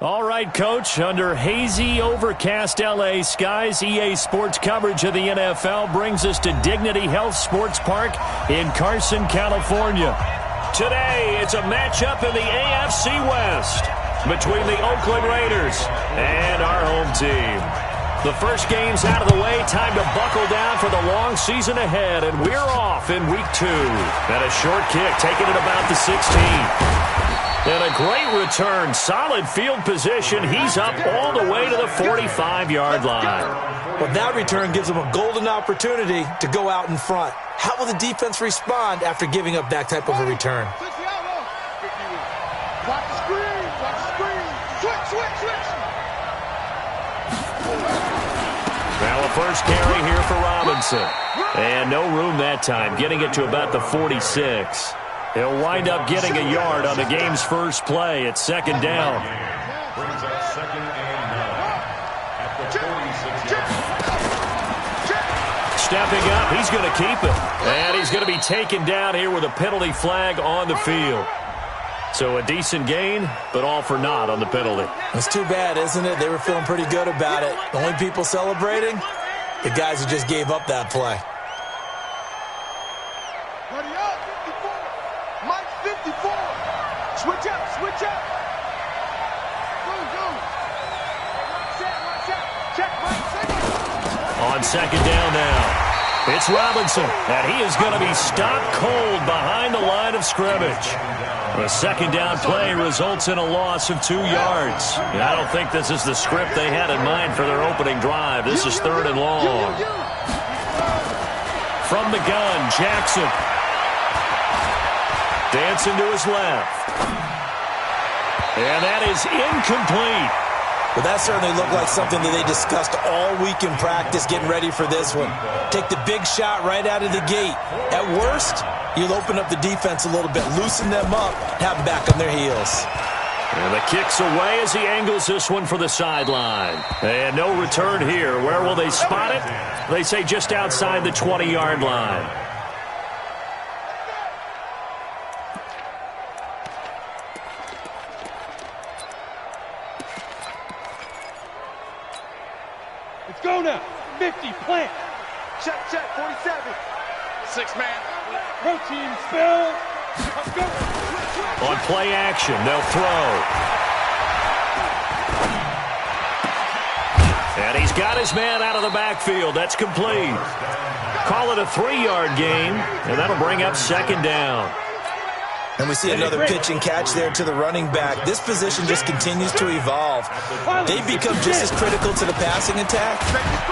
All right, Coach, under hazy, overcast L.A. skies, EA Sports coverage of the NFL brings us to Dignity Health Sports Park in Carson, California. Today, it's a matchup in the AFC West between the Oakland Raiders and our home team. The first game's out of the way, time to buckle down for the long season ahead, and we're off in Week 2. And a short kick, taking it about the 16. And a great return, solid field position. He's up all the way to the 45-yard line. Well, that return gives him a golden opportunity to go out in front. How will the defense respond after giving up that type of a return? Watch the screen, watch the screen. Switch. Now a first carry here for Robinson. And no room that time, getting it to about the 46. He'll wind up getting a yard on the game's first play. It's second down. Brings up second and 9 at the 46-yard line. Stepping up, he's going to keep it. And he's going to be taken down here with a penalty flag on the field. So a decent gain, but all for naught on the penalty. It's too bad, isn't it? They were feeling pretty good about it. The only people celebrating, the guys who just gave up that play. Ready up, 54. Mike 54. Switch up. Go. Check, Mike. On second down now, it's Robinson, and he is going to be stopped cold behind the line of scrimmage. A second down play results in a loss of 2 yards. And I don't think this is the script they had in mind for their opening drive. This is third and long. From the gun, Jackson. Dancing to his left. And that is incomplete. Well, that certainly looked like something that they discussed all week in practice getting ready for this one. Take the big shot right out of the gate. At worst, you'll open up the defense a little bit, loosen them up, have them back on their heels. And the kick's away as he angles this one for the sideline. And no return here. Where will they spot it? They say just outside the 20-yard line. Let's go now. 50, plant. Check, 47. 6-man. Protein spill. Let's go. On play action, they'll throw. And he's got his man out of the backfield. That's complete. Call it a 3-yard gain, and that'll bring up second down. And we see another pitch and catch there to the running back. This position just continues to evolve. They've become just as critical to the passing attack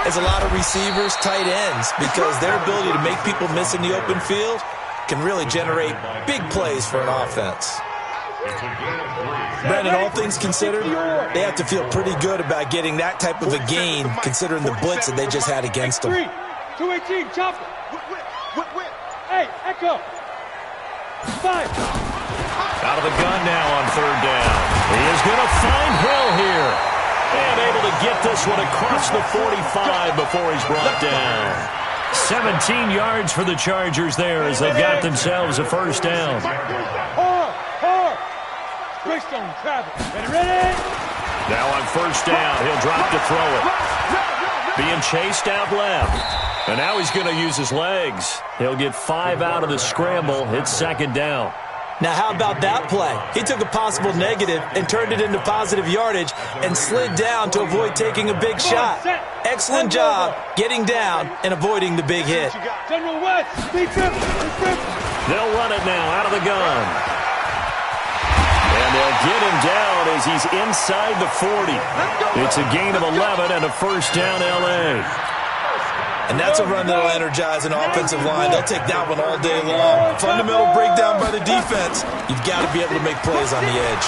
as a lot of receivers, tight ends, because their ability to make people miss in the open field can really generate big plays for an offense. Brandon, all things considered, they have to feel pretty good about getting that type of a gain, considering the blitz that they just had against them. 218, chopper. Hey, Echo. 5. Out of the gun now on third down. He is going to find Hill here. And able to get this one across the 45 before he's brought down. 17 yards for the Chargers there as they've got themselves a first down. Hard. Greystone travel. Ready? Now on first down, he'll drop to throw it. Being chased out left. And now he's going to use his legs. He'll get 5 out of the scramble. It's second down. Now, how about that play? He took a possible negative and turned it into positive yardage and slid down to avoid taking a big shot. Excellent job getting down and avoiding the big hit. General West, they'll run it now out of the gun. And they'll get him down as he's inside the 40. It's a gain of 11 and a first down L.A. And that's a run that'll energize an offensive line. They'll take that one all day long. Fundamental breakdown by the defense. You've got to be able to make plays on the edge.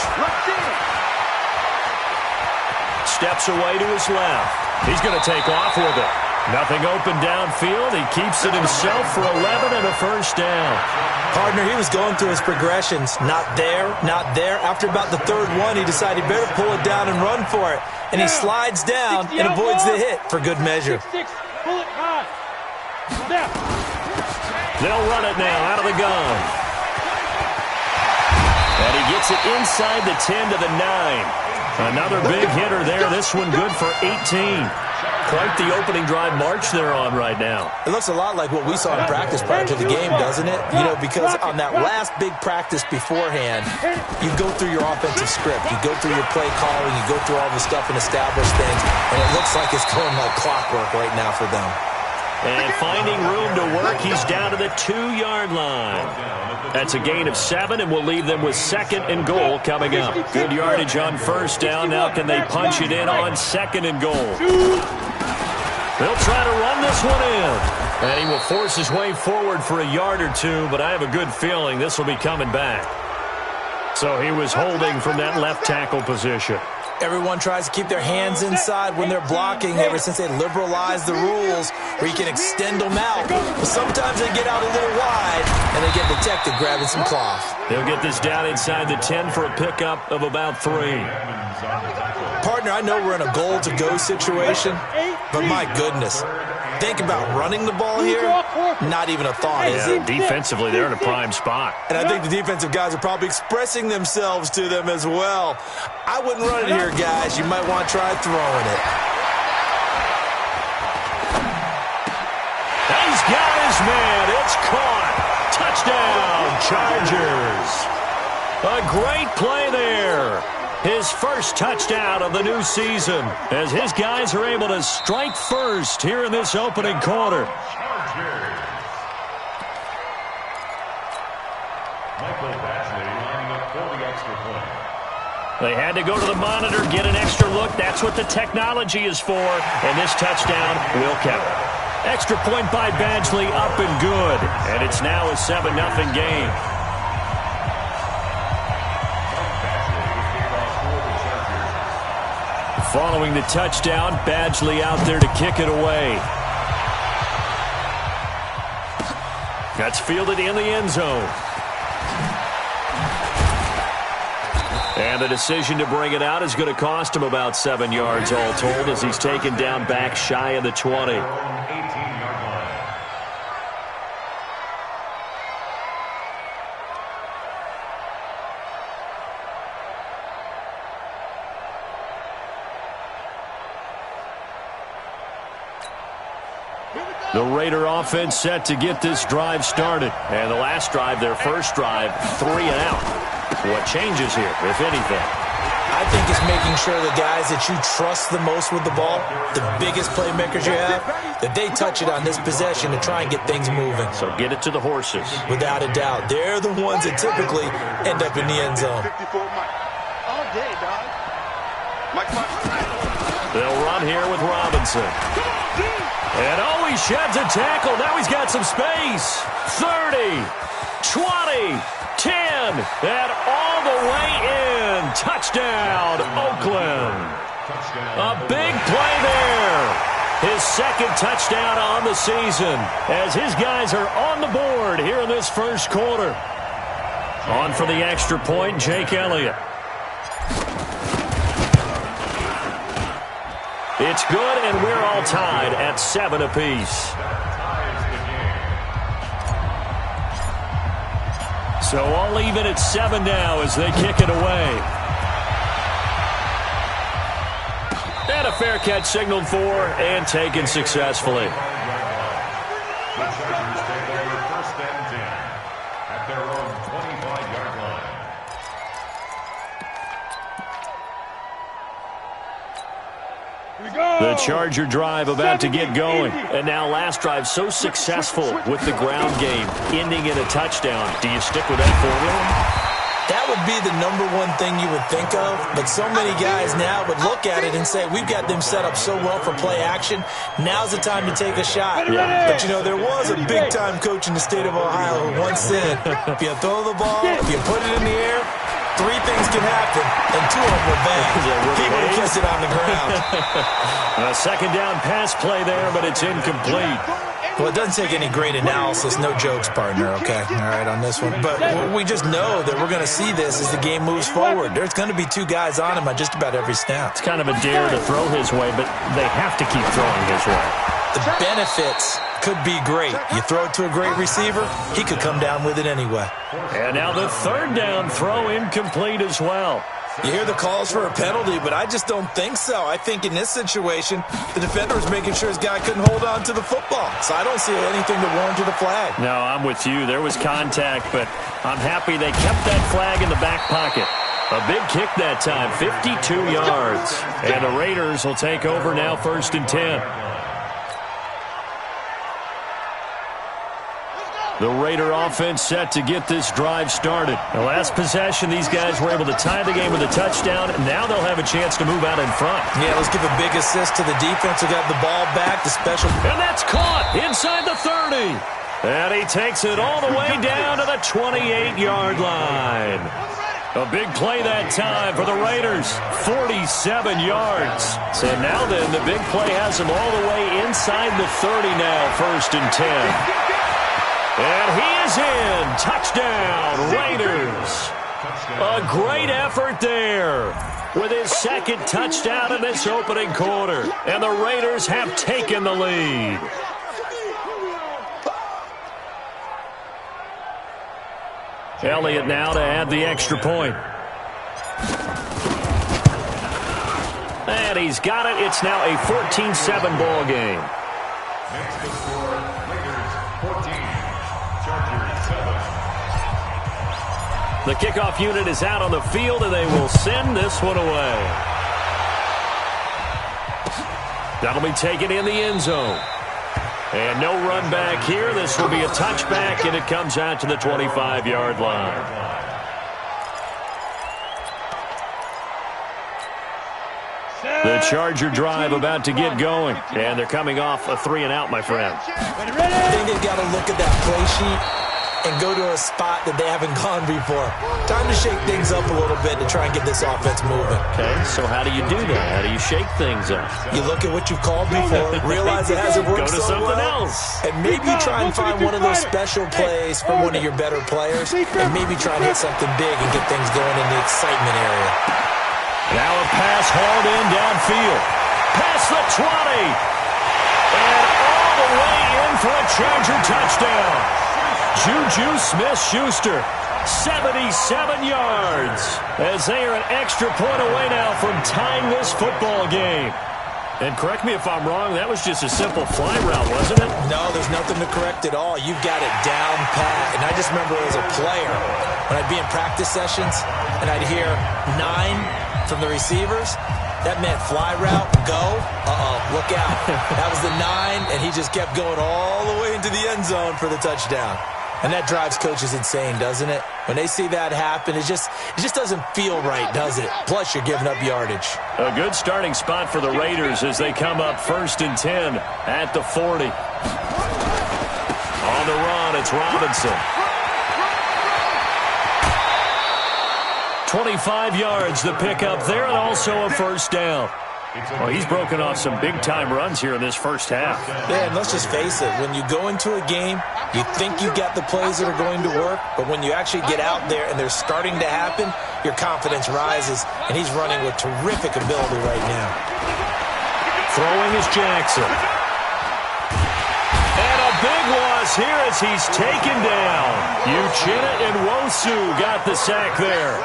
Steps away to his left. He's going to take off with it. Nothing open downfield. He keeps it himself for 11 and a first down. Partner, he was going through his progressions. Not there. After about the third one, he decided he better pull it down and run for it. And he slides down and avoids the hit for good measure. They'll run it now out of the gun. And he gets it inside the 10 to the 9. Another big hitter there. This one good for 18. Quite the opening drive march they're on right now. It looks a lot like what we saw in practice prior to the game, doesn't it? You know, because on that last big practice beforehand, you go through your offensive script. You go through your play calling. You go through all the stuff and establish things. And it looks like it's going like clockwork right now for them. And finding room to work, he's down to the 2-yard line. That's a gain of 7, and we'll leave them with 2nd and goal coming up. Good yardage on first down. Now can they punch it in on 2nd and goal? They'll try to run this one in. And he will force his way forward for a yard or two, but I have a good feeling this will be coming back. So he was holding from that left tackle position. Everyone tries to keep their hands inside when they're blocking ever since they liberalized the rules where you can extend them out. But sometimes they get out a little wide and they get detected grabbing some cloth. They'll get this down inside the 10 for a pickup of about 3. Partner, I know we're in a goal-to-go situation, but my goodness. Think about running the ball here. Not even a thought, is it? Defensively, they're in a prime spot. And I think the defensive guys are probably expressing themselves to them as well. I wouldn't run it here, guys. You might want to try throwing it. He's got his man. It's caught. Touchdown, Chargers. A great play there. His first touchdown of the new season as his guys are able to strike first here in this opening quarter. They had to go to the monitor, get an extra look. That's what the technology is for, and this touchdown will count. Extra point by Badgley, up and good, and it's now a 7-0 game. Following the touchdown, Badgley out there to kick it away. That's fielded in the end zone. And the decision to bring it out is going to cost him about 7 yards all told as he's taken down back shy of the 20. The Raider offense set to get this drive started. And the last drive, their first drive, 3 and out. What changes here, if anything? I think it's making sure the guys that you trust the most with the ball, the biggest playmakers you have, that they touch it on this possession to try and get things moving. So get it to the horses. Without a doubt. They're the ones that typically end up in the end zone. They'll run here with Robinson. And oh, he sheds a tackle. Now he's got some space. 30, 20, 10, and all the way in. Touchdown, Oakland. A big play there. His second touchdown on the season as his guys are on the board here in this first quarter. On for the extra point, Jake Elliott. It's good, and we're all tied at 7 apiece. So all even at 7 now as they kick it away. And a fair catch signaled for and taken successfully. The Chargers take over 1st and 10 at their own 25-yard line. The Charger drive about to get going. And now last drive so successful with the ground game, ending in a touchdown. Do you stick with that formula? That would be the #1 thing you would think of, but so many guys now would look at it and say, we've got them set up so well for play action, now's the time to take a shot. Yeah. But, you know, there was a big-time coach in the state of Ohio who once said, if you throw the ball, if you put it in the air, 3 things can happen, and 2 of them will bang. He would have kissed it on the ground. A second down pass play there, but it's incomplete. Well, it doesn't take any great analysis, no jokes, partner, okay? All right, on this one. But we just know that we're going to see this as the game moves forward. There's going to be 2 guys on him on just about every snap. It's kind of a dare to throw his way, but they have to keep throwing his way. The benefits could be great. You throw it to a great receiver, he could come down with it anyway. And now the 3rd down throw incomplete as well. You hear the calls for a penalty, but I just don't think so. I think in this situation, the defender was making sure his guy couldn't hold on to the football. So I don't see anything to warrant a flag. No, I'm with you. There was contact, but I'm happy they kept that flag in the back pocket. A big kick that time, 52 yards. And the Raiders will take over now, 1st and 10. The Raider offense set to get this drive started. The last possession, these guys were able to tie the game with a touchdown, and now they'll have a chance to move out in front. Yeah, let's give a big assist to the defense who got the ball back. The special. And that's caught inside the 30. And he takes it all the way down to the 28-yard line. A big play that time for the Raiders, 47 yards. So now then, the big play has them all the way inside the 30 now, 1st and 10. And he is in. Touchdown, Raiders. A great effort there with his 2nd touchdown in this opening quarter. And the Raiders have taken the lead. Elliott now to add the extra point. And he's got it. It's now a 14-7 ball game. Next to score, Raiders 14, Chargers 7. The kickoff unit is out on the field, and they will send this one away. That'll be taken in the end zone. And no run back here. This will be a touchback, and it comes out to the 25-yard line. The Charger drive about to get going. And they're coming off a 3-and-out, my friend. I think they've got to look at that play sheet and go to a spot that they haven't gone before. Time to shake things up a little bit to try and get this offense moving. Okay, so how do you do that? How do you shake things up? You look at what you've called before, realize it hasn't worked Go to so something well, else. and maybe try and find one of those special plays from one of your better players, and maybe try and hit something big and get things going in the excitement area. Now a pass hauled in downfield. Past the 20. And all the way in for a Charger touchdown. Juju Smith-Schuster, 77 yards, as they are an extra point away now from tying this football game. And correct me if I'm wrong, that was just a simple fly route, wasn't it? No, there's nothing to correct at all. You've got it down pat. And I just remember as a player, when I'd be in practice sessions, and I'd hear 9 from the receivers, that meant fly route, go, look out. That was the 9, and he just kept going all the way into the end zone for the touchdown. And that drives coaches insane, doesn't it? When they see that happen, it just doesn't feel right, does it? Plus, you're giving up yardage. A good starting spot for the Raiders as they come up 1st and 10 at the 40. On the run, it's Robinson. 25 yards the pickup there, and also a first down. Well, he's broken off some big-time runs here in this first half. Yeah, and let's just face it. When you go into a game, you think you got the plays that are going to work, but when you actually get out there and they're starting to happen, your confidence rises, and he's running with terrific ability right now. Throwing is Jackson. And a big loss here as he's taken down. Uchenna and Nwosu got the sack there.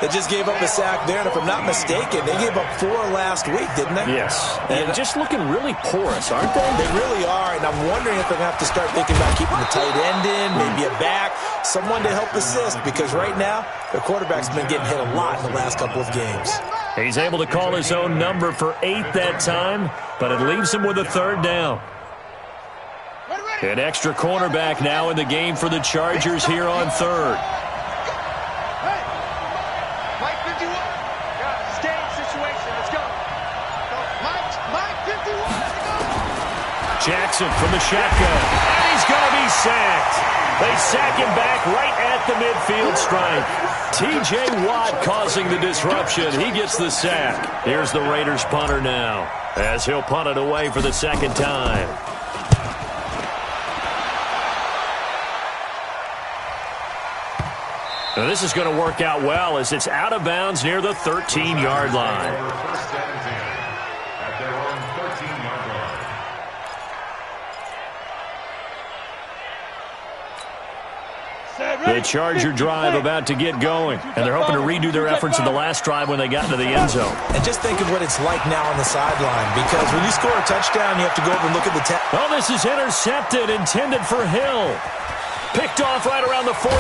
They just gave up a sack there, and if I'm not mistaken, they gave up 4 last week, didn't they? Yes, and just looking really porous, aren't they? They really are, and I'm wondering if they're going to have to start thinking about keeping the tight end in, maybe a back, someone to help assist, because right now, their quarterback's been getting hit a lot in the last couple of games. He's able to call his own number for 8 that time, but it leaves him with a 3rd down. An extra cornerback now in the game for the Chargers here on 3rd. Jackson from the shotgun, and he's going to be sacked. They sack him back right at the midfield stripe. T.J. Watt causing the disruption. He gets the sack. Here's the Raiders punter now, as he'll punt it away for the 2nd time. Now this is going to work out well as it's out of bounds near the 13-yard line. The The Charger drive about to get going, and they're hoping to redo their efforts in the last drive when they got into the end zone. And just think of what it's like now on the sideline, because when you score a touchdown, you have to go over and look at the Oh, this is intercepted, intended for Hill. Picked off right around the 43.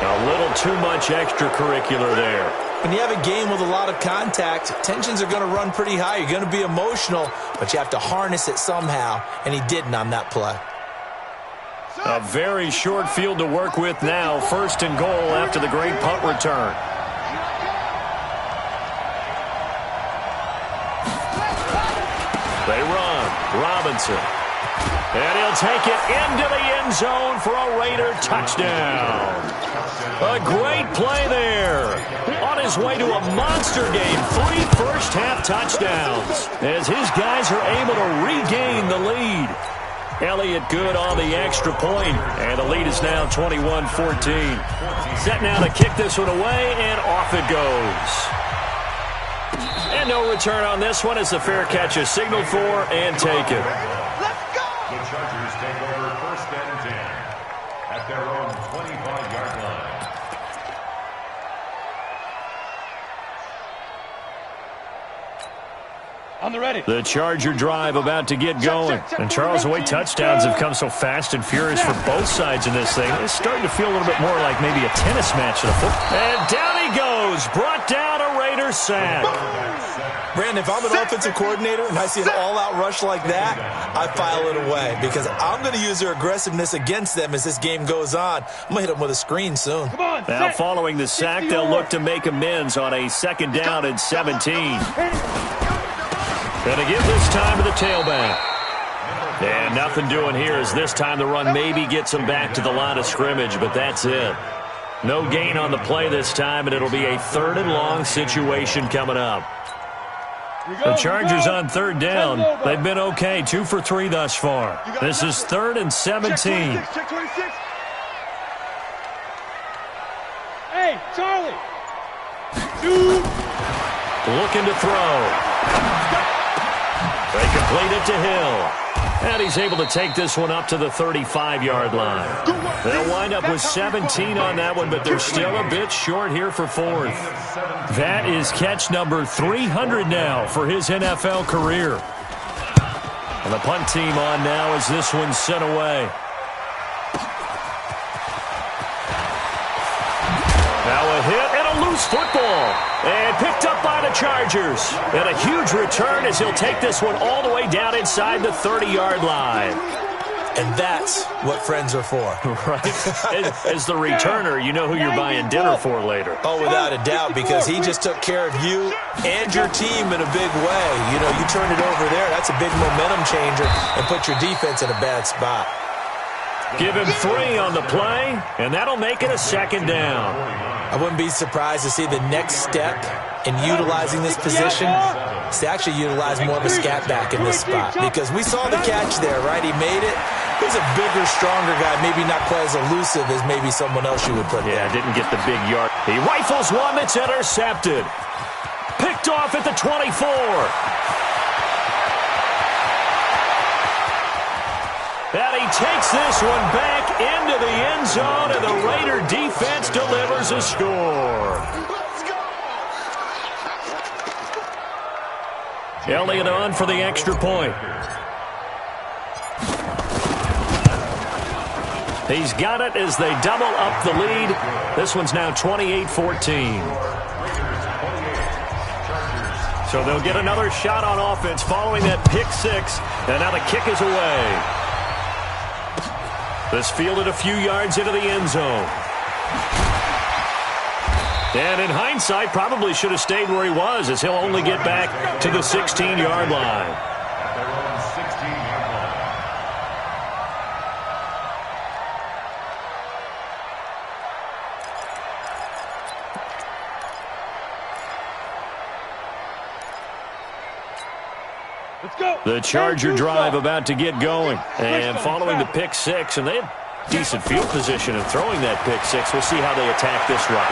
A little too much extracurricular there. When you have a game with a lot of contact, tensions are going to run pretty high. You're going to be emotional, but you have to harness it somehow, and he didn't on that play. A very short field to work with now. First and goal after the great punt return. They run. Robinson. And he'll take it into the end zone for a Raider touchdown. A great play there. On his way to a monster game. 3 first-half touchdowns as his guys are able to regain the lead. Elliott good on the extra point, and the lead is now 21-14. Set now to kick this one away, and off it goes. And no return on this one as the fair catch is signaled for and taken. The Chargers take over first and 10 at their own 25-yard line. On the ready. The Charger drive about to get going. And Charles, the way touchdowns have come so fast and furious for both sides in this thing, it's starting to feel a little bit more like maybe a tennis match than a football. And down he goes. Brought down a Raider sack. Brandon, if I'm an offensive coordinator and I see an all-out rush like that, I file it away because I'm going to use their aggressiveness against them as this game goes on. I'm going to hit them with a screen soon. Now following the sack, they'll look to make amends on a second down and 17. Going to give this time to the tailback. And nothing doing here as this time the run maybe gets them back to the line of scrimmage, but that's it. No gain on the play this time, and it'll be a 3rd and long situation coming up. The Chargers on 3rd down. They've been okay, 2 for 3 thus far. This is 3rd and 17. Hey, Charlie. Looking to throw. They complete it to Hill. And he's able to take this one up to the 35-yard line. They'll wind up with 17 on that one, but they're still a bit short here for 4th. That is catch number 300 now for his NFL career. And the punt team on now as this one's sent away. Now a hit and a loose football. And picked up by the Chargers. And a huge return as he'll take this one all the way down inside the 30-yard line. And that's what friends are for. Right. As the returner, you know who you're buying dinner for later. Oh, without a doubt, because he just took care of you and your team in a big way. You know, you turn it over there, that's a big momentum changer and put your defense in a bad spot. Give him 3 on the play, and that'll make it a 2nd down. I wouldn't be surprised to see the next step in utilizing this position is to actually utilize more of a scat back in this spot. Because we saw the catch there, right? He made it. He's a bigger, stronger guy, maybe not quite as elusive as maybe someone else you would put there. Yeah, didn't get the big yard. He rifles one that's intercepted. Picked off at the 24. And he takes this one back into the end zone, and the Raider defense delivers a score. Elliott on for the extra point. He's got it as they double up the lead. This one's now 28-14. So they'll get another shot on offense following that pick 6, and now the kick is away. This fielded a few yards into the end zone. And in hindsight, probably should have stayed where he was, as he'll only get back to the 16-yard line. The Charger drive about to get going. And following the pick 6, and decent field position and throwing that pick six. We'll see how they attack this run.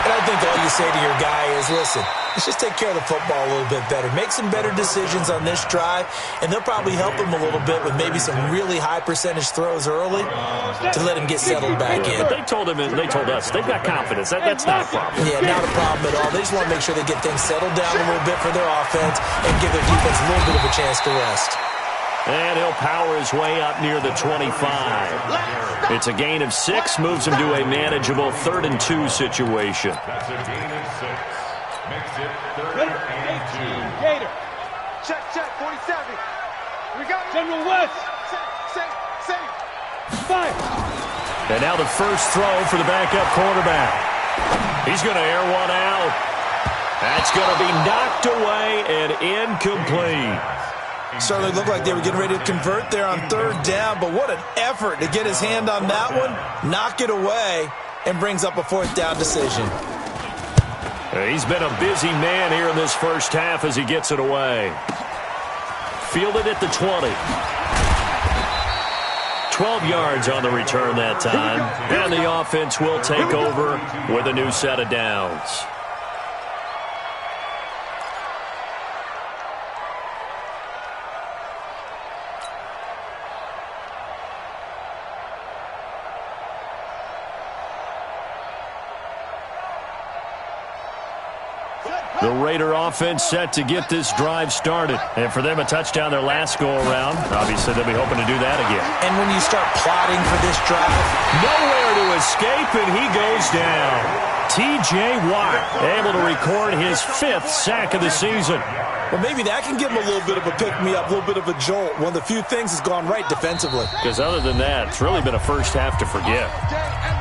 And I think all you say to your guy is, listen, let's just take care of the football a little bit better. Make some better decisions on this drive, and they'll probably help him a little bit with maybe some really high percentage throws early to let him get settled back in. They told him, and they told us, they've got confidence. That's not a problem. Yeah, not a problem at all. They just want to make sure they get things settled down a little bit for their offense and give their defense a little bit of a chance to rest. And he'll power his way up near the 25. It's a gain of 6, moves him to a manageable 3rd and 2 situation. That's a gain of 6. Makes it 3rd and 2. Gator. Check, 47. We got General West. Safe. Fire. And now the first throw for the backup quarterback. He's going to air one out. That's going to be knocked away and incomplete. Certainly looked like they were getting ready to convert there on 3rd down, but what an effort to get his hand on that one, knock it away, and brings up a 4th down decision. He's been a busy man here in this first half as he gets it away. Fielded at the 20. 12 yards on the return that time, and the offense will take over with a new set of downs. The Raider offense set to get this drive started. And for them, a touchdown their last go-around. Obviously, they'll be hoping to do that again. And when you start plotting for this drive, nowhere to escape, and he goes down. T.J. Watt able to record his 5th sack of the season. well, maybe that can give him a little bit of a pick-me-up, a little bit of a jolt. One of the few things that's gone right defensively. Because other than that, it's really been a first half to forget.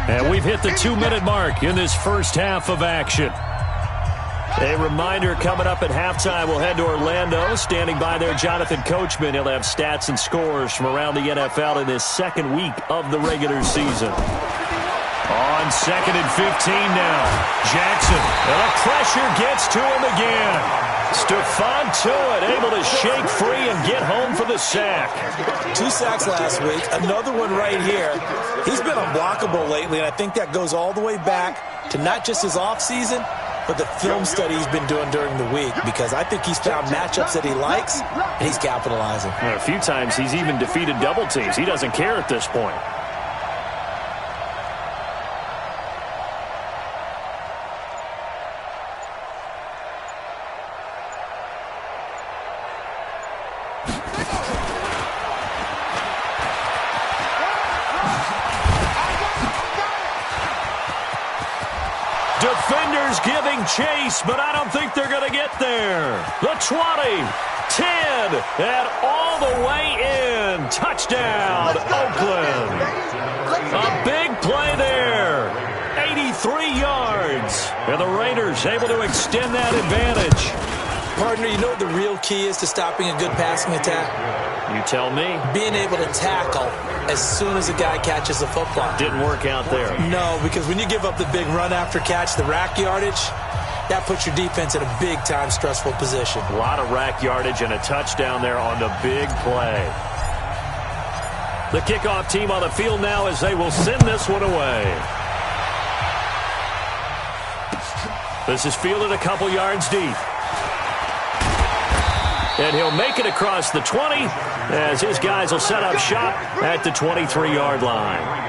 And we've hit the 2-minute mark in this first half of action. A reminder, coming up at halftime, we'll head to Orlando. Standing by there, Jonathan Coachman. He'll have stats and scores from around the NFL in this second week of the regular season. On 2nd and 15 now. Jackson, and the pressure gets to him again. Stephon Tuitt able to shake free and get home for the sack. 2 sacks last week, another one right here. He's been unblockable lately, and I think that goes all the way back to not just his offseason, but the film study he's been doing during the week, because I think he's found matchups that he likes, and he's capitalizing. A few times he's even defeated double teams. He doesn't care at this point. Defenders giving chase, but I don't think they're going to get there. The 20, 10, and all the way in. Touchdown, Oakland. A big play there. 83 yards. And the Raiders able to extend that advantage. Partner, you know what the real key is to stopping a good passing attack? You tell me. Being able to tackle as soon as a guy catches the football. Didn't work out there. No, because when you give up the big run after catch, the rack yardage, that puts your defense in a big-time stressful position. A lot of rack yardage and a touchdown there on the big play. The kickoff team on the field now as they will send this one away. This is fielded a couple yards deep. And he'll make it across the 20 as his guys will set up shop at the 23-yard line.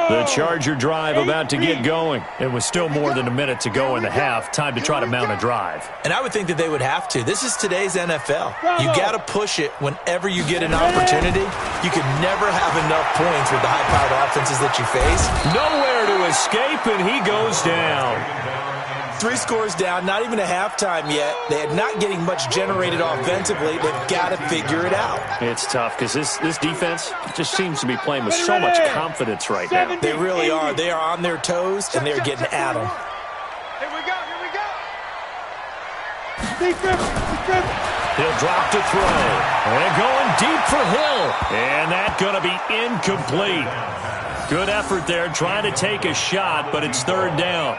The Charger drive about to get going. It was still more than a minute to go in the half. Time to try to mount a drive. And I would think that they would have to. This is today's NFL. You got to push it whenever you get an opportunity. You can never have enough points with the high-powered offenses that you face. Nowhere to escape, and he goes down. 3 scores down, not even a halftime yet. They are not getting much generated offensively. They've got to figure it out. It's tough because this defense just seems to be playing with so much confidence right now. They really are. They are on their toes, and they're getting at them. Here we go. He'll drop to throw. And going deep for Hill. And that's going to be incomplete. Good effort there, trying to take a shot, but it's third down.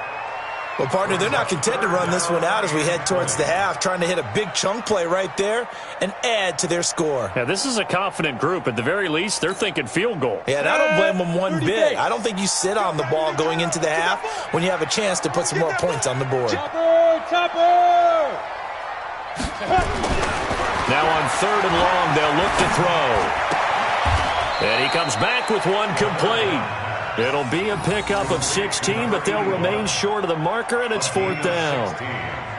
Well, partner, they're not content to run this one out as we head towards the half, trying to hit a big chunk play right there and add to their score. Yeah, this is a confident group. At the very least, they're thinking field goal. Yeah, and I don't blame them one bit. I don't think you sit on the ball going into the half when you have a chance to put some more points on the board. Chopper! Now on third and long, they'll look to throw. And he comes back with one complete. It'll be a pickup of 16, but they'll remain short of the marker, and it's fourth down.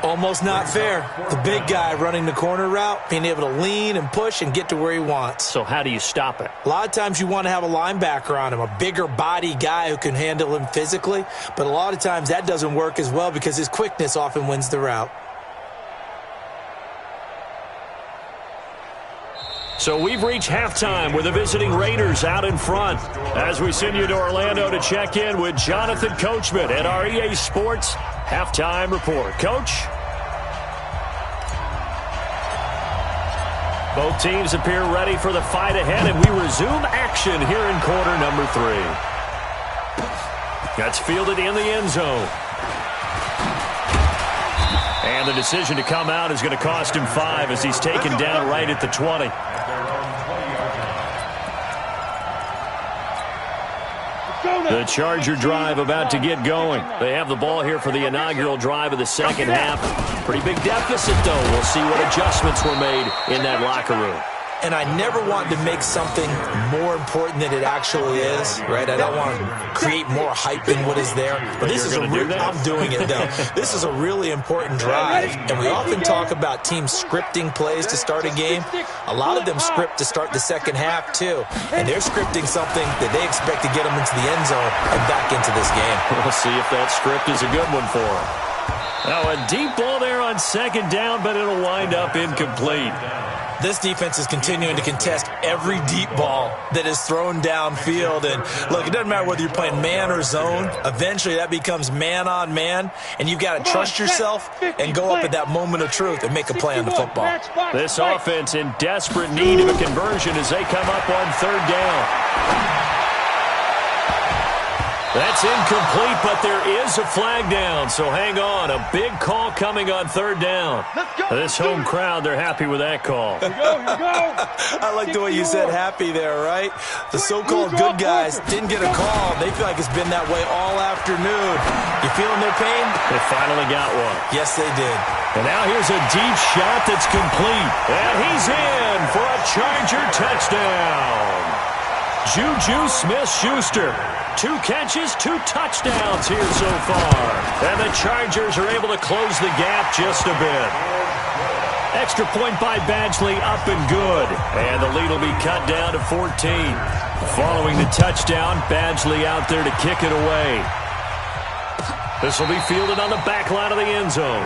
Almost not fair. The big guy running the corner route, being able to lean and push and get to where he wants. So how do you stop it? A lot of times you want to have a linebacker on him, a bigger body guy who can handle him physically, but a lot of times that doesn't work as well because his quickness often wins the route. So we've reached halftime with the visiting Raiders out in front. As we send you to Orlando to check in with Jonathan Coachman at our EA Sports Halftime Report. Coach? Both teams appear ready for the fight ahead, and we resume action here in quarter number 3. That's fielded in the end zone. And the decision to come out is going to cost him 5 as he's taken down right at the 20. The Charger drive about to get going. They have the ball here for the inaugural drive of the second half. Pretty big deficit, though. We'll see what adjustments were made in that locker room. And I never want to make something more important than it actually is, right? I don't want to create more hype than what is there. But this is I'm doing it, though. This is a really important drive. And we often talk about teams scripting plays to start a game. A lot of them script to start the second half, too. And they're scripting something that they expect to get them into the end zone and back into this game. We'll see if that script is a good one for them. Now, a deep ball there on second down, but it'll wind up incomplete. This defense is continuing to contest every deep ball that is thrown downfield. And, look, it doesn't matter whether you're playing man or zone. Eventually, that becomes man-on-man, and you've got to trust yourself and go up at that moment of truth and make a play on the football. This offense in desperate need of a conversion as they come up on third down. That's incomplete, but there is a flag down, so hang on. A big call coming on third down. This home crowd, they're happy with that call. Here we go. I like the way you said happy there, right? The so-called good guys didn't get a call. They feel like it's been that way all afternoon. You feeling their pain? They finally got one. Yes, they did. And now here's a deep shot that's complete. And he's in for a Charger touchdown. Juju Smith-Schuster. 2 catches, 2 touchdowns here so far. And the Chargers are able to close the gap just a bit. Extra point by Badgley up and good. And the lead will be cut down to 14. Following the touchdown, Badgley out there to kick it away. This will be fielded on the back line of the end zone.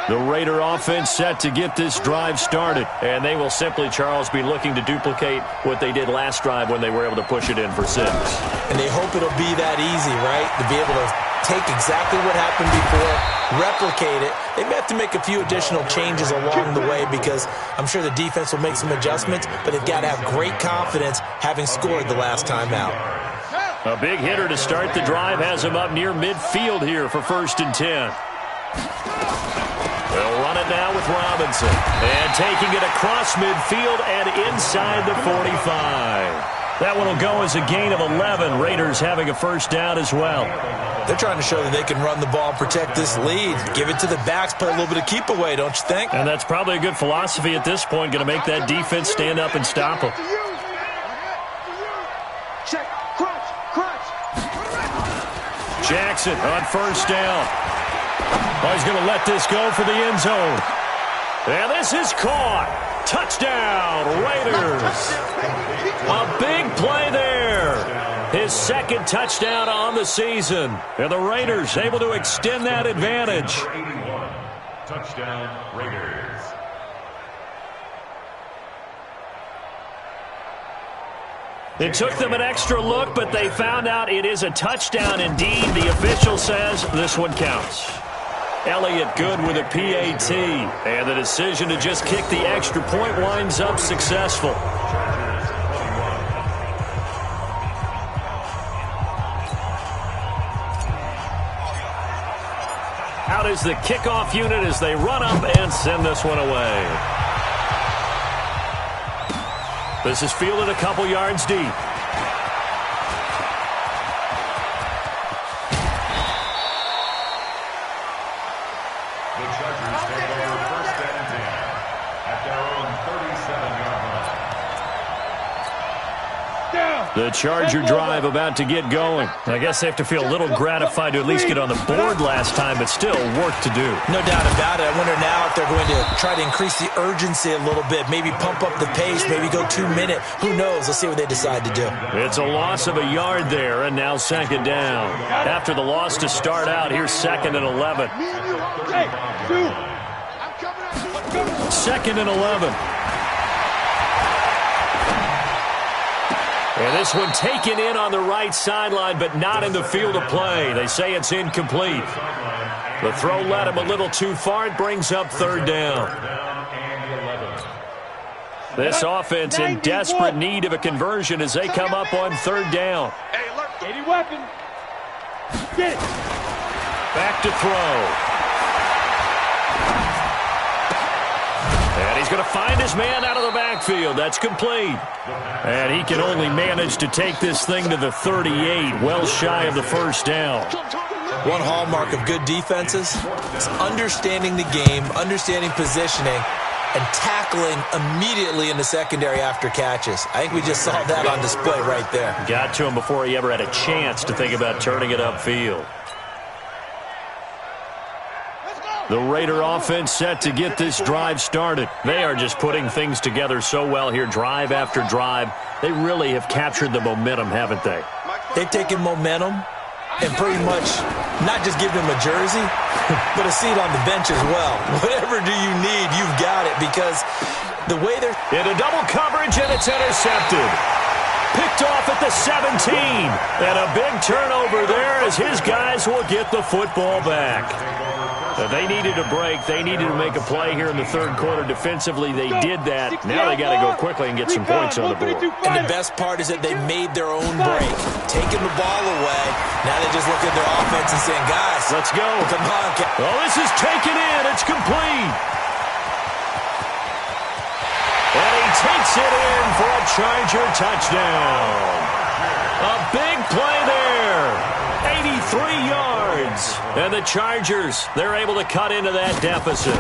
The Raider offense set to get this drive started. And they will simply, Charles, be looking to duplicate what they did last drive when they were able to push it in for 6. And they hope it'll be that easy, right? To be able to take exactly what happened before, replicate it. They may have to make a few additional changes along the way because I'm sure the defense will make some adjustments, but they've got to have great confidence having scored the last time out. A big hitter to start the drive has him up near midfield here for 1st and 10. They'll run it now with Robinson. And taking it across midfield and inside the 45. That one will go as a gain of 11. Raiders having a first down as well. They're trying to show that they can run the ball and protect this lead. Give it to the backs, play a little bit of keep away, don't you think? And that's probably a good philosophy at this point. Going to make that defense stand up and stop them. Check, crunch. Jackson on first down. Oh, he's going to let this go for the end zone. And this is caught. Touchdown, Raiders. A big play there. His 2nd touchdown on the season. And the Raiders able to extend that advantage. Touchdown, Raiders. It took them an extra look, but they found out it is a touchdown indeed. The official says this one counts. Elliott good with a PAT. And the decision to just kick the extra point winds up successful. Out is the kickoff unit as they run up and send this one away. This is fielded a couple yards deep. The Charger drive about to get going. I guess they have to feel a little gratified to at least get on the board last time, but still work to do. No doubt about it. I wonder now if they're going to try to increase the urgency a little bit, maybe pump up the pace, maybe go 2 minute. Who knows? Let's see what they decide to do. It's a loss of a yard there, and now second down. After the loss to start out, here's 2nd and 11. Second and 11. And this one taken in on the right sideline, but not in the field of play. They say it's incomplete. The throw led him a little too far. It brings up third down. This offense in desperate need of a conversion as they come up on third down. Back to throw. And he's going to find his man out of the backfield. That's complete. And he can only manage to take this thing to the 38, well shy of the first down. One hallmark of good defenses is understanding the game, understanding positioning, and tackling immediately in the secondary after catches. I think we just saw that on display right there. Got to him before he ever had a chance to think about turning it upfield. The Raider offense set to get this drive started. They are just putting things together so well here, drive after drive. They really have captured the momentum, haven't they? They've taken momentum and pretty much not just given them a jersey, but a seat on the bench as well. Whatever do you need, you've got it, because the way they're... In a double coverage, and it's intercepted. Picked off at the 17. And a big turnover there as his guys will get the football back. They needed a break. They needed to make a play here in the third quarter. Defensively, they did that. Now they got to go quickly and get some points on the board. And the best part is that they made their own break, taking the ball away. Now they just look at their offense and saying, guys, let's go. Come on. Oh, this is taken in. It's complete. And he takes it in for a Charger touchdown. A big play there. 83 yards. And the Chargers, they're able to cut into that deficit.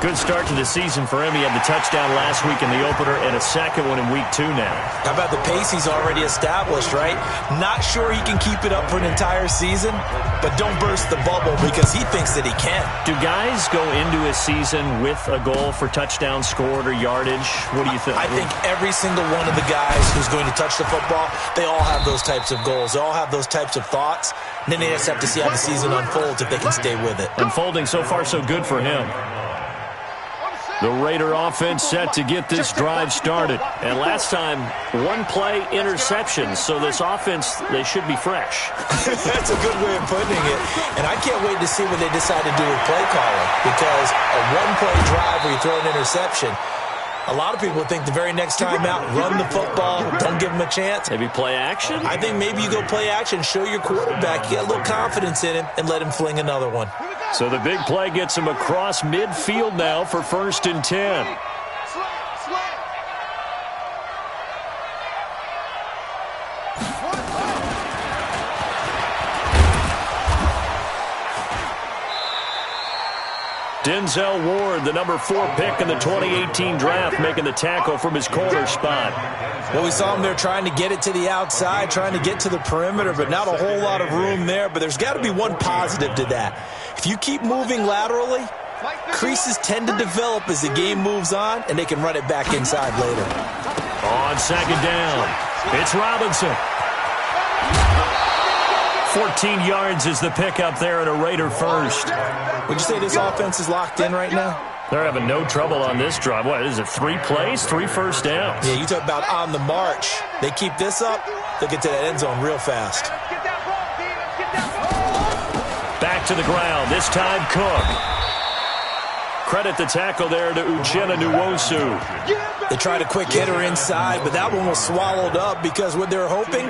Good start to the season for him. He had the touchdown last week in the opener and a second one in week 2 now. How about the pace he's already established, right? Not sure he can keep it up for an entire season, but don't burst the bubble because he thinks that he can. Do guys go into a season with a goal for touchdown scored or yardage? What do you think? I think every single one of the guys who's going to touch the football, they all have those types of goals. They all have those types of thoughts. And then they just have to see how the season unfolds if they can stay with it. Unfolding so far so good for him. The Raider offense set to get this drive started. And last time, one play interception. So this offense, they should be fresh. That's a good way of putting it. And I can't wait to see what they decide to do with play calling. Because a one-play drive where you throw an interception, a lot of people think the very next time out, run the football, don't give them a chance. Maybe play action? I think maybe you go play action, show your quarterback, you get a little confidence in him, and let him fling another one. So the big play gets him across midfield now for 1st and 10. Denzel Ward, the number 4 pick in the 2018 draft, making the tackle from his corner spot. Well, we saw him there trying to get it to the outside, trying to get to the perimeter, but not a whole lot of room there. But there's got to be one positive to that. If you keep moving laterally, creases tend to develop as the game moves on, and they can run it back inside later. On second down, it's Robinson. 14 yards is the pickup there at a Raider first. Would you say this offense is locked in right now? They're having no trouble on this drive. What is it, 3 plays, 3 first downs? Yeah, you talk about on the march. They keep this up, they'll get to that end zone real fast. Back back to the ground. This time Cook. Credit the tackle there to Uchenna Nwosu. They tried a quick hitter inside, but that one was swallowed up because what they're hoping,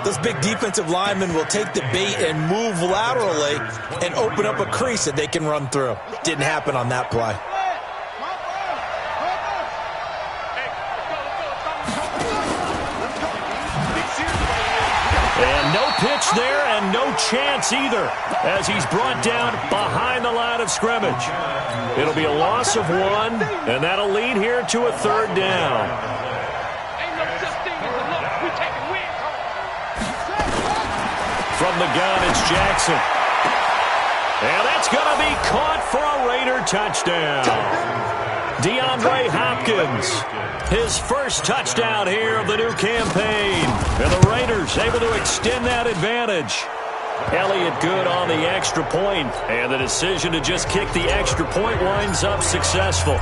those big defensive linemen will take the bait and move laterally and open up a crease that they can run through. Didn't happen on that play. And no pitch there and no chance either as he's brought down behind the line of scrimmage. It'll be a loss of 1, and that'll lead here to a 3rd down. From the gun, it's Jackson. And that's going to be caught for a Raider touchdown. DeAndre Hopkins, his first touchdown here of the new campaign. And the Raiders able to extend that advantage. Elliott good on the extra point, and the decision to just kick the extra point winds up successful.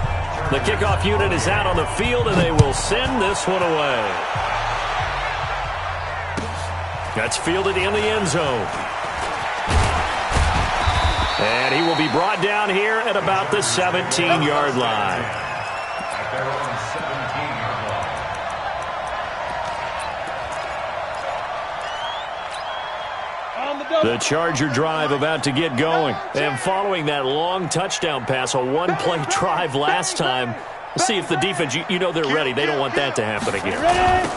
The kickoff unit is out on the field, and they will send this one away. That's fielded in the end zone. And he will be brought down here at about the 17-yard line. At their own 17-yard line. The Charger drive about to get going. And following that long touchdown pass, a one-play drive last time, let's see if the defense, you know they're ready. They don't want that to happen again.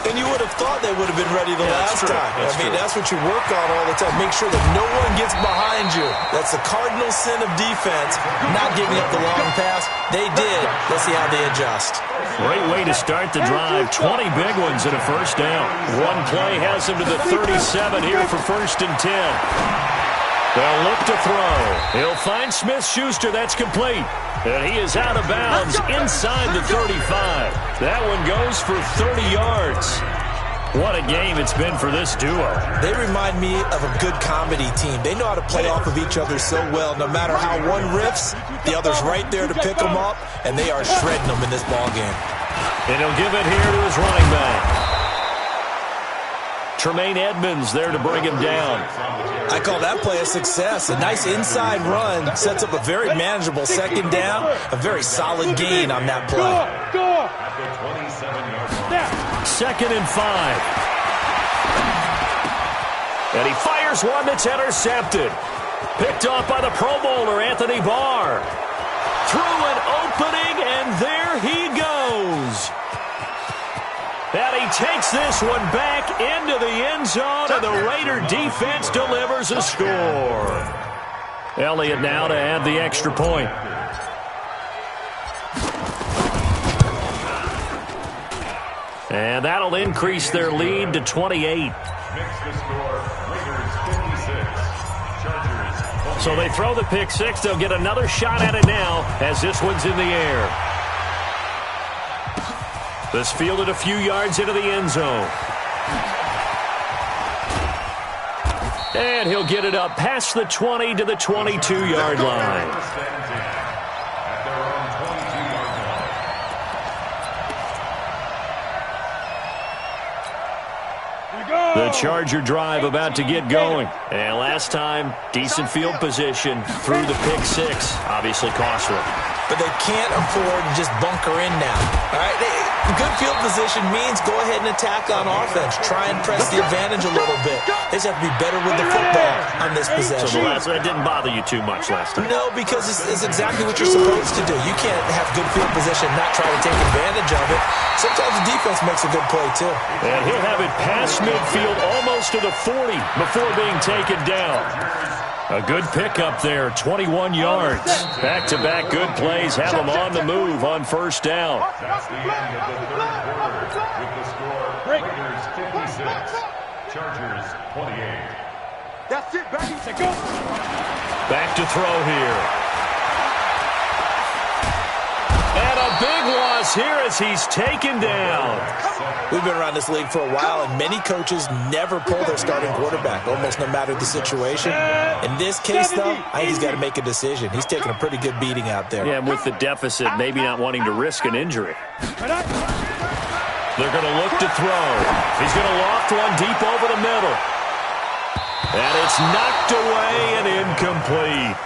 And you would have thought they would have been ready the last time. That's what you work on all the time. Make sure that no one gets behind you. That's the cardinal sin of defense, not giving up the long pass. They did. Let's see how they adjust. Great way to start the drive. 20 big ones and a first down. One play has them to the 37 here for 1st and 10. They'll look to throw. He'll find Smith-Schuster. That's complete. And he is out of bounds inside the 35. That one goes for 30 yards. What a game it's been for this duo. They remind me of a good comedy team. They know how to play off of each other so well. No matter how one riffs, the other's right there to pick them up, and they are shredding them in this ball game. And he'll give it here to his running back. Tremaine Edmonds there to bring him down. I call that play a success. A nice inside run sets up a very manageable 2nd down. A very solid gain on that play. At the 27-yard line. 2nd and 5. And he fires one that's intercepted. Picked off by the Pro Bowler, Anthony Barr. Through an opening, and there he goes. And he takes this one back into the end zone, and the Raider defense delivers a score. Elliott now to add the extra point. And that'll increase their lead to 28. Makes the score Raiders 56, Chargers 28. So they throw the pick six. They'll get another shot at it now as this one's in the air. This fielded a few yards into the end zone. And he'll get it up past the 20 to the 22-yard line. At their own 22-yard line. The Charger drive about to get going. And last time, decent field position through the pick six. Obviously costly. But they can't afford to just bunker in now. All right, good field position means go ahead and attack on offense. Try and press the advantage a little bit. They just have to be better with the football on this possession. So that didn't bother you too much last time? No, because it's exactly what you're supposed to do. You can't have good field position and not try to take advantage of it. Sometimes the defense makes a good play, too. And he'll have it past midfield almost to the 40 before being taken down. A good pickup there, 21 yards. Back-to-back good plays have them on the move on first down. That's the end of the third quarter with the score Raiders 56, Chargers 28. That's it, baby. Go. Back to throw here. And a big loss here as he's taken down. We've been around this league for a while, and many coaches never pull their starting quarterback, almost no matter the situation. In this case, though, I think he's got to make a decision. He's taking a pretty good beating out there. Yeah, and with the deficit, maybe not wanting to risk an injury. They're going to look to throw. He's going to loft one deep over the middle. And it's knocked away and incomplete.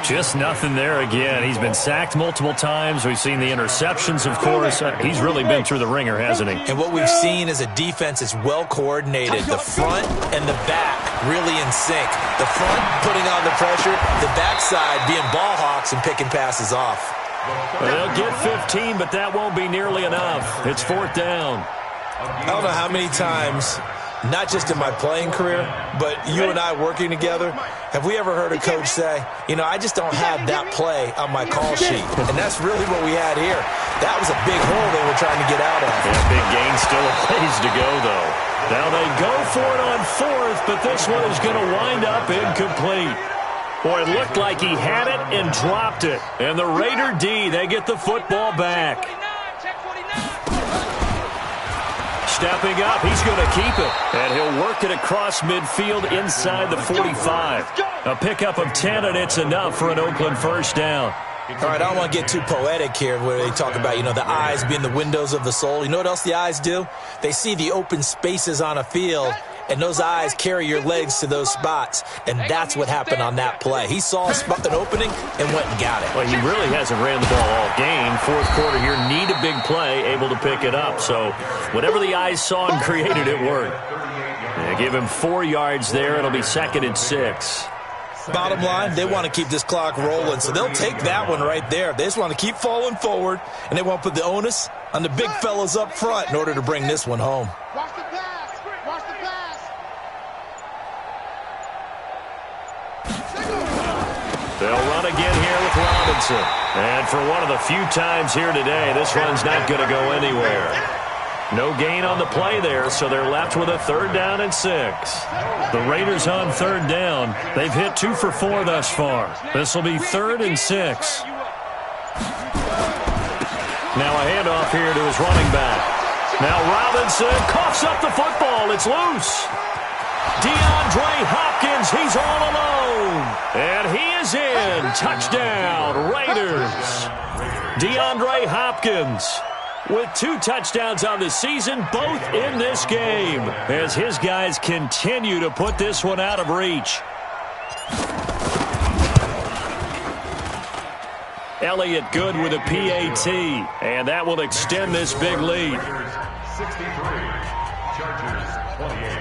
Just nothing there again. He's been sacked multiple times. We've seen the interceptions, of course. He's really been through the ringer, hasn't he? And what we've seen is a defense that's well coordinated. The front and the back really in sync. The front putting on the pressure, the backside being ball hawks and picking passes off. They'll get 15, but that won't be nearly enough. It's 4th down. I don't know how many times, not just in my playing career, but you and I working together, have we ever heard a coach say, you know, I just don't have that play on my call sheet. And that's really what we had here. That was a big hole they were trying to get out of. Yeah, big gain, still a ways to go, though. Now they go for it on 4th, but this one is going to wind up incomplete. Boy, it looked like he had it and dropped it. And the Raider D, they get the football back. Stepping up, he's going to keep it. And he'll work it across midfield inside the 45. A pickup of 10, and it's enough for an Oakland first down. All right, I don't want to get too poetic here where they talk about, you know, the eyes being the windows of the soul. You know what else the eyes do? They see the open spaces on a field, and those eyes carry your legs to those spots. And that's what happened on that play. He saw an opening and went and got it. Well, he really hasn't ran the ball all game. 4th quarter here, need a big play, able to pick it up. So whatever the eyes saw and created, it worked. They give him 4 yards there. It'll be 2nd and 6. Bottom line, they want to keep this clock rolling, so they'll take that one right there. They just want to keep falling forward, and they want to put the onus on the big fellas up front in order to bring this one home. Watch the pass. Watch the pass. They'll run again here with Robinson. And for one of the few times here today, this run's not going to go anywhere. No gain on the play there, so they're left with a 3rd down and 6. The Raiders on 3rd down. They've hit 2 for 4 thus far. This will be 3rd and 6. Now a handoff here to his running back. Now Robinson coughs up the football. It's loose. DeAndre Hopkins, he's all alone. And he is in. Touchdown, Raiders. DeAndre Hopkins with 2 touchdowns on the season, both in this game, as his guys continue to put this one out of reach. Elliott good with a PAT, and that will extend this big lead. 63, Chargers 28.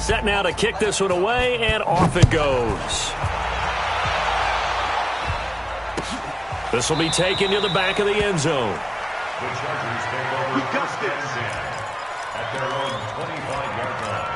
Set now to kick this one away, and off it goes. This will be taken to the back of the end zone. The Chargers take over 1st and 10 at their own 25-yard line.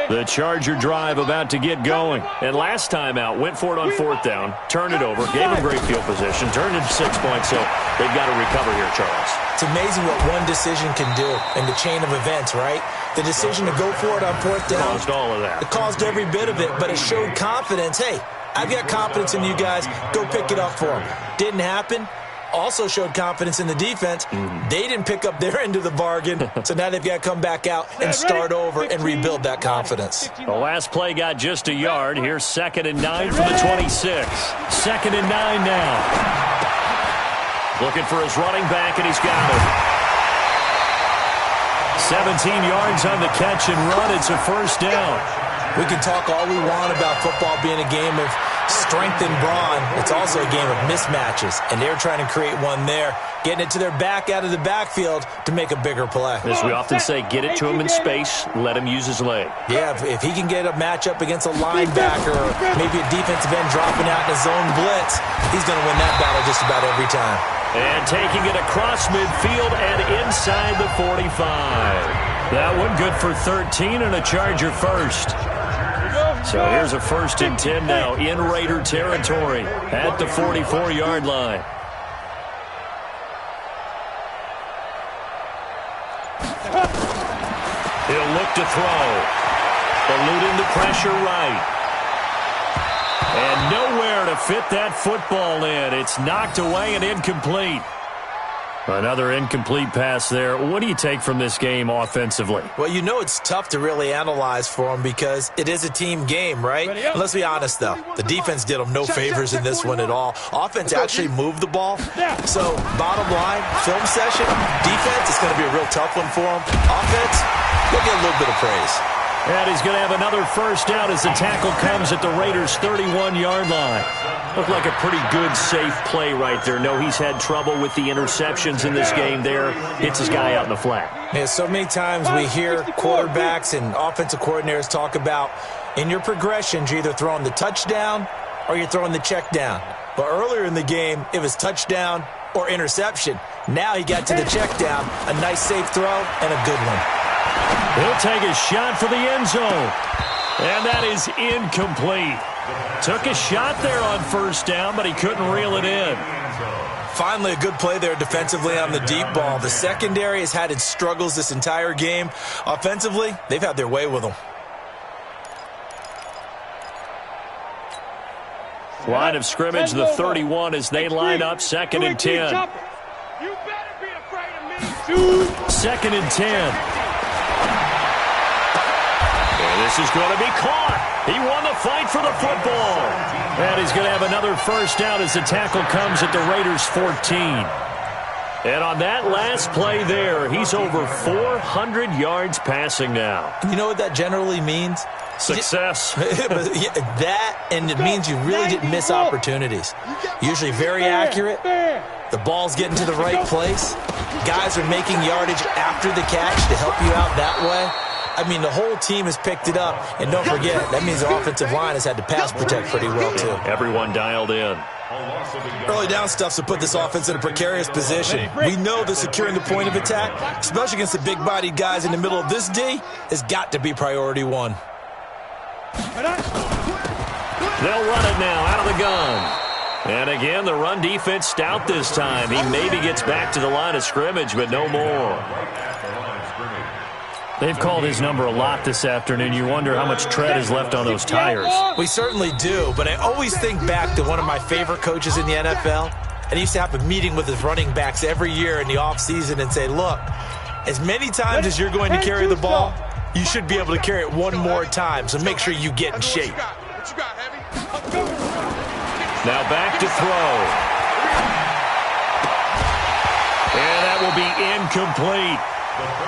The Charger drive about to get going. And last time out, went for it on 4th down, turned it over, gave him great field position, turned it to 6 points, so they've got to recover here, Charles. It's amazing what one decision can do in the chain of events, right? The decision to go for it on 4th down. Caused all of that. It caused every bit of it, but it showed confidence. Hey, I've got confidence in you guys. Go pick it up for them. Didn't happen. Also showed confidence in the defense. They didn't pick up their end of the bargain, so now they've got to come back out and start over and rebuild that confidence. The last play got just a yard. Here's 2nd and 9 from the 26. 2nd and 9 now. Looking for his running back, and he's got it. 17 yards on the catch and run. It's a 1st down. We can talk all we want about football being a game of strength and brawn. It's also a game of mismatches, and they're trying to create one there, getting it to their back out of the backfield to make a bigger play. As we often say, get it to him in space, let him use his leg. Yeah, if he can get a matchup against a linebacker or maybe a defensive end dropping out in a zone blitz, he's going to win that battle just about every time. And taking it across midfield and inside the 45. That one good for 13 and a Charger first. So here's a 1st and 10 now in Raider territory at the 44-yard line. He'll look to throw. Eluding the pressure right. And nowhere to fit that football in. It's knocked away and incomplete. Another incomplete pass there. What do you take from this game offensively? Well, you know it's tough to really analyze for them because it is a team game, right? Let's be honest, though. The defense did them no favors in this one at all. Offense actually moved the ball. So, bottom line, film session, defense is going to be a real tough one for them. Offense, they'll get a little bit of praise. And he's going to have another first down as the tackle comes at the Raiders' 31-yard line. Looked like a pretty good, safe play right there. No, he's had trouble with the interceptions in this game there. Hits his guy out in the flat. Yeah, so many times we hear quarterbacks and offensive coordinators talk about in your progressions, you're either throwing the touchdown or you're throwing the check down. But earlier in the game, it was touchdown or interception. Now he got to the check down, a nice safe throw, and a good one. He'll take a shot for the end zone. And that is incomplete. Took a shot there on first down, but he couldn't reel it in. Finally, a good play there defensively on the deep ball. The secondary has had its struggles this entire game. Offensively, they've had their way with them. Line of scrimmage, the 31 as they line up, 2nd and 10. You better be afraid of me, dude. 2nd and 10. And this is going to be caught. He won the fight for the football. And he's going to have another first down as the tackle comes at the Raiders' 14. And on that last play there, he's over 400 yards passing now. You know what that generally means? Success. That, and it means you really didn't miss opportunities. Usually very accurate. The ball's getting to the right place. Guys are making yardage after the catch to help you out that way. I mean, the whole team has picked it up. And don't forget, that means the offensive line has had to pass protect pretty well, too. Everyone dialed in. Early down stuff's to put this offense in a precarious position. We know that securing the point of attack, especially against the big-bodied guys in the middle of this D, has got to be priority one. They'll run it now out of the gun. And again, the run defense stout this time. He maybe gets back to the line of scrimmage, but no more. They've called his number a lot this afternoon. You wonder how much tread is left on those tires. We certainly do, but I always think back to one of my favorite coaches in the NFL. And he used to have a meeting with his running backs every year in the offseason and say, look, as many times as you're going to carry the ball, you should be able to carry it one more time, so make sure you get in shape. Now back to throw. And that will be incomplete.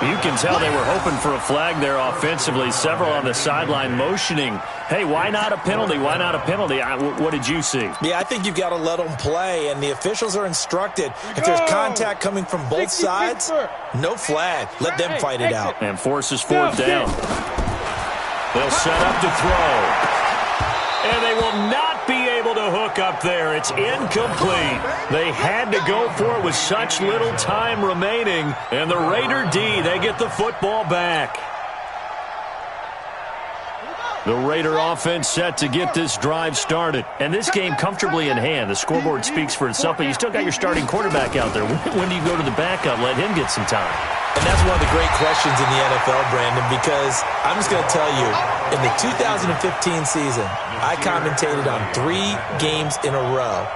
You can tell they were hoping for a flag there offensively. Several on the sideline motioning, hey, why not a penalty? Why not a penalty? What did you see? Yeah, I think you've got to let them play, and the officials are instructed. If there's contact coming from both sides, no flag. Let them fight it out. And forces 4th down. They'll set up to throw. And they will not be able to hook up there. It's incomplete. They had to go for it with such little time remaining. And the Raider D, they get the football back. The Raider offense set to get this drive started. And this game comfortably in hand. The scoreboard speaks for itself, but you still got your starting quarterback out there. When do you go to the backup, let him get some time? And that's one of the great questions in the NFL, Brandon, because I'm just going to tell you, in the 2015 season, I commentated on 3 games in a row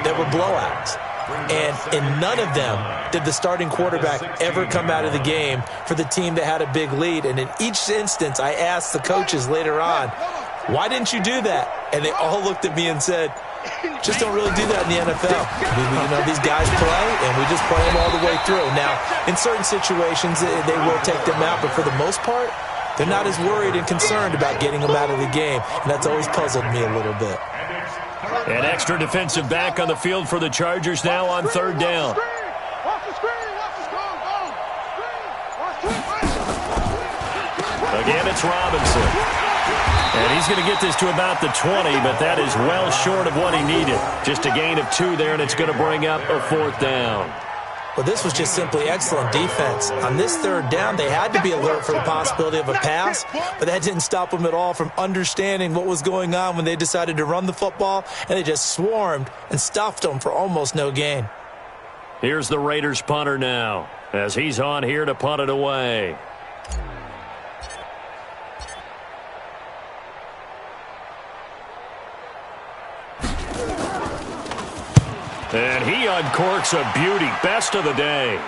that were blowouts. And in none of them did the starting quarterback ever come out of the game for the team that had a big lead. And in each instance, I asked the coaches later on, why didn't you do that? And they all looked at me and said, just don't really do that in the NFL. These guys play, and we just play them all the way through. Now, in certain situations, they will take them out, but for the most part, they're not as worried and concerned about getting them out of the game, and that's always puzzled me a little bit. An extra defensive back on the field for the Chargers now on 3rd down. Again, it's Robinson. And he's going to get this to about the 20, but that is well short of what he needed. Just a gain of 2 there, and it's going to bring up a 4th down. Well, this was just simply excellent defense. On this 3rd down, they had to be alert for the possibility of a pass, but that didn't stop them at all from understanding what was going on when they decided to run the football, and they just swarmed and stuffed them for almost no gain. Here's the Raiders punter now, as he's on here to punt it away. And he uncorks a beauty. Best of the day.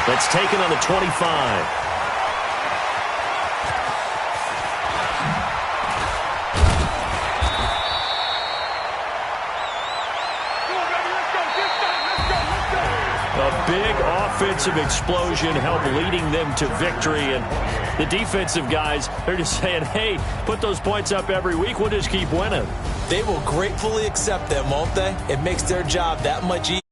That's taken on the 25. A big offensive explosion helped leading them to victory. And the defensive guys, they're just saying, hey, put those points up every week. We'll just keep winning. They will gratefully accept them, won't they? It makes their job that much easier.